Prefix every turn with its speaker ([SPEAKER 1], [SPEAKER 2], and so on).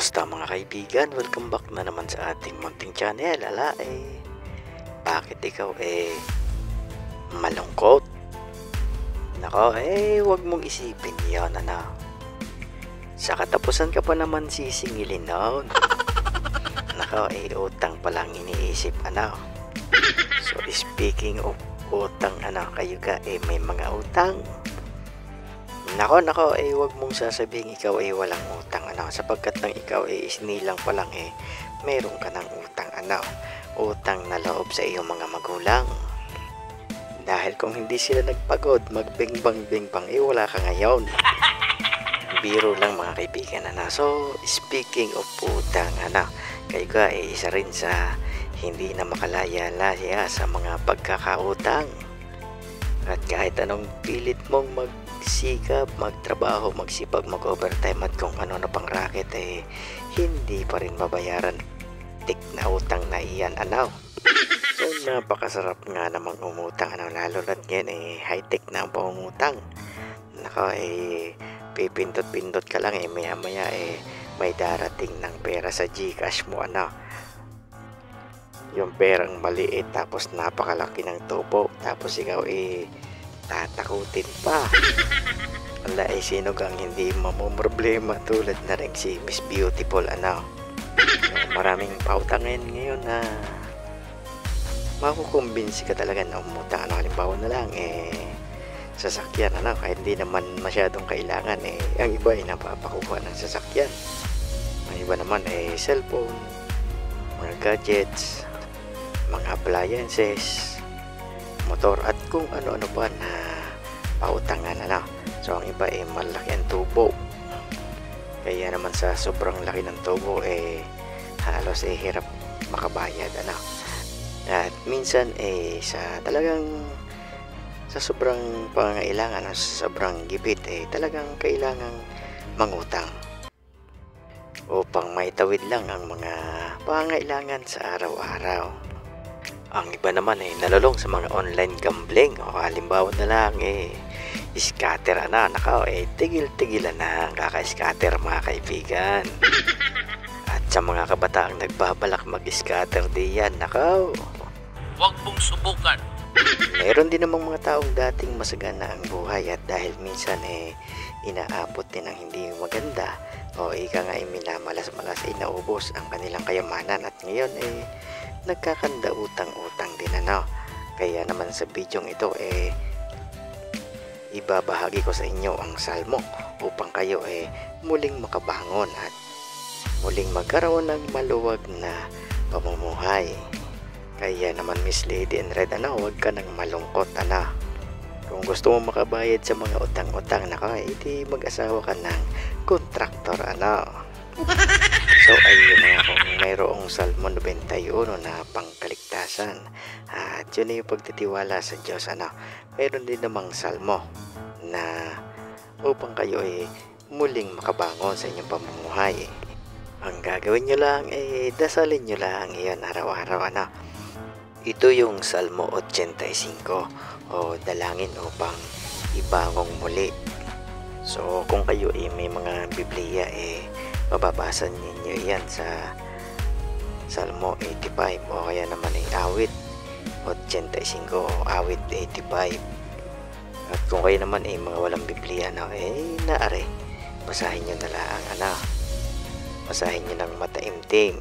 [SPEAKER 1] Kumusta mga kaibigan? Welcome back na naman sa ating munting channel. Bakit ikaw malungkot? Nako, wag mong isipin yan, sa katapusan ka pa naman sisingilin noon. Nako, utang pa lang iniisip, So, speaking of utang, kayo ka, may mga utang. Nako, wag mong sasabihin ikaw walang utang, sapagkat nang ikaw isinilang pa lang meron ka ng utang, utang na loob sa iyong mga magulang. Dahil kung hindi sila nagpagod, magbingbang-bingbang, wala ka ngayon. Biro lang mga kaibigan, So, speaking of utang, kayo ka isa rin sa hindi na makalaya-laya sa mga pagkakautang. At kahit anong pilit mong magsikap, magtrabaho, magsipag, mag-overtime at kung ano na pang racket, hindi pa rin babayaran tik na utang na iyan, So, napakasarap nga namang umutang, lalo na't ngayon, high-tech na ang pangungutang. Nako, pipindot-pindot ka lang, maya-maya, may darating ng pera sa GCash mo, Yung perang maliit tapos napakalaki ng tubo, tapos ikaw tatakutin pa. Wala, sino kang hindi mamumroblema tulad na rin si Miss Beautiful, So, maraming pautang ngayon na makukumbinsi ka talaga na umutang, halimbawa na lang sasakyan, kahit hindi naman masyadong kailangan, ang iba napapakuha ng sasakyan, ang iba naman cellphone, mga gadgets, mga appliances, motor at kung ano-ano pa na pautangan, So, ang iba malaki ang tubo, kaya naman sa sobrang laki ng tubo halos hirap makabayad, At minsan sa talagang sa sobrang pangangailangan, sa sobrang gipit, talagang kailangang mangutang upang maitawid lang ang mga pangangailangan sa araw-araw. Ang iba naman nalulong sa mga online gambling, o halimbawa na lang scatter, tigil-tigilan na ang kaka-scatter mga kaibigan. At sa mga kabataang nagbabalak mag-scatter diyan,
[SPEAKER 2] huwag mong subukan.
[SPEAKER 1] Mayroon din namang mga taong dating masagana ang buhay at dahil minsan inaabot din ang hindi maganda o ika nga minamalas-malas naubos ang kanilang kayamanan at ngayon nagkakanda utang-utang din, Kaya naman sa bidyong ito ibabahagi ko sa inyo ang salmo upang kayo muling makabangon at muling magkaroon ng maluwag na pamumuhay. Kaya naman Miss Lady in Red, huwag ka nang malungkot, Kung gusto mo makabayad sa mga utang-utang, iti mag-asawa ka ng kontraktor, So, ayun na, kung mayroong Salmo 91 na pangkaligtasan at yun yung pagtitiwala sa Diyos, mayroon din namang salmo na upang kayo muling makabangon sa inyong pamumuhay. Ang gagawin nyo lang dasalin nyo lang iyon araw-araw, Ito yung Salmo 85 o dalangin upang ibangong muli. So, kung kayo may mga Biblia, mababasa ninyo yan sa Salmo 85 o kaya naman awit 85 o awit 85. At kung kayo naman mga walang Biblia, naari basahin nyo na lang, basahin nyo ng mataimtim